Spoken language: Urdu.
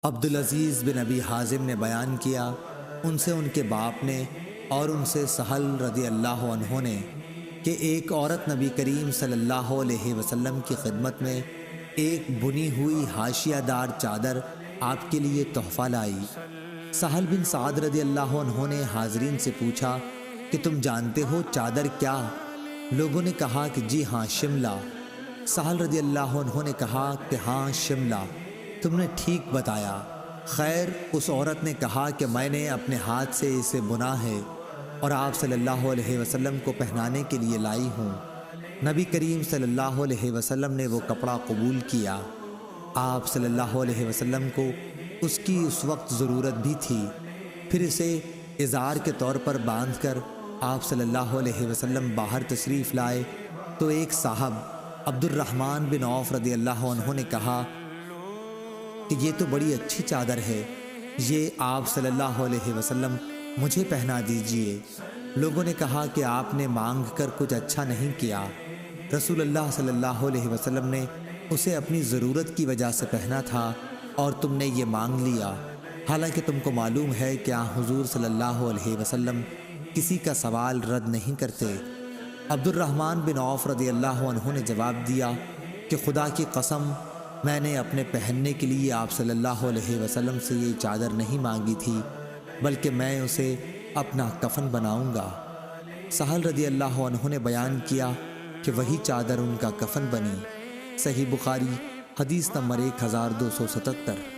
عبدالعزیز بن ابی حازم نے بیان کیا، ان سے ان کے باپ نے اور ان سے سہل رضی اللہ عنہ نے کہ ایک عورت نبی کریم صلی اللہ علیہ وسلم کی خدمت میں ایک بنی ہوئی حاشیہ دار چادر آپ کے لیے تحفہ لائی۔ سہل بن سعد رضی اللہ عنہ نے حاضرین سے پوچھا کہ تم جانتے ہو چادر کیا؟ لوگوں نے کہا کہ جی ہاں، شملہ۔ سہل رضی اللہ عنہ نے کہا کہ ہاں شملہ، تم نے ٹھیک بتایا۔ خیر، اس عورت نے کہا کہ میں نے اپنے ہاتھ سے اسے بنا ہے اور آپ صلی اللہ علیہ وسلم کو پہنانے کے لیے لائی ہوں۔ نبی کریم صلی اللہ علیہ وسلم نے وہ کپڑا قبول کیا۔ آپ صلی اللہ علیہ وسلم کو اس کی اس وقت ضرورت بھی تھی، پھر اسے ازار کے طور پر باندھ کر آپ صلی اللہ علیہ وسلم باہر تشریف لائے تو ایک صاحب عبد الرحمن بن عوف رضی اللہ عنہ نے کہا کہ یہ تو بڑی اچھی چادر ہے، یہ آپ صلی اللہ علیہ وسلم مجھے پہنا دیجئے۔ لوگوں نے کہا کہ آپ نے مانگ کر کچھ اچھا نہیں کیا، رسول اللہ صلی اللہ علیہ وسلم نے اسے اپنی ضرورت کی وجہ سے پہنا تھا اور تم نے یہ مانگ لیا، حالانکہ تم کو معلوم ہے کہ حضور صلی اللہ علیہ وسلم کسی کا سوال رد نہیں کرتے۔ عبد الرحمن بن عوف رضی اللہ عنہ نے جواب دیا کہ خدا کی قسم، میں نے اپنے پہننے کے لیے آپ صلی اللہ علیہ وسلم سے یہ چادر نہیں مانگی تھی، بلکہ میں اسے اپنا کفن بناؤں گا۔ سہل رضی اللہ عنہ نے بیان کیا کہ وہی چادر ان کا کفن بنی۔ صحیح بخاری حدیث نمبر 1277۔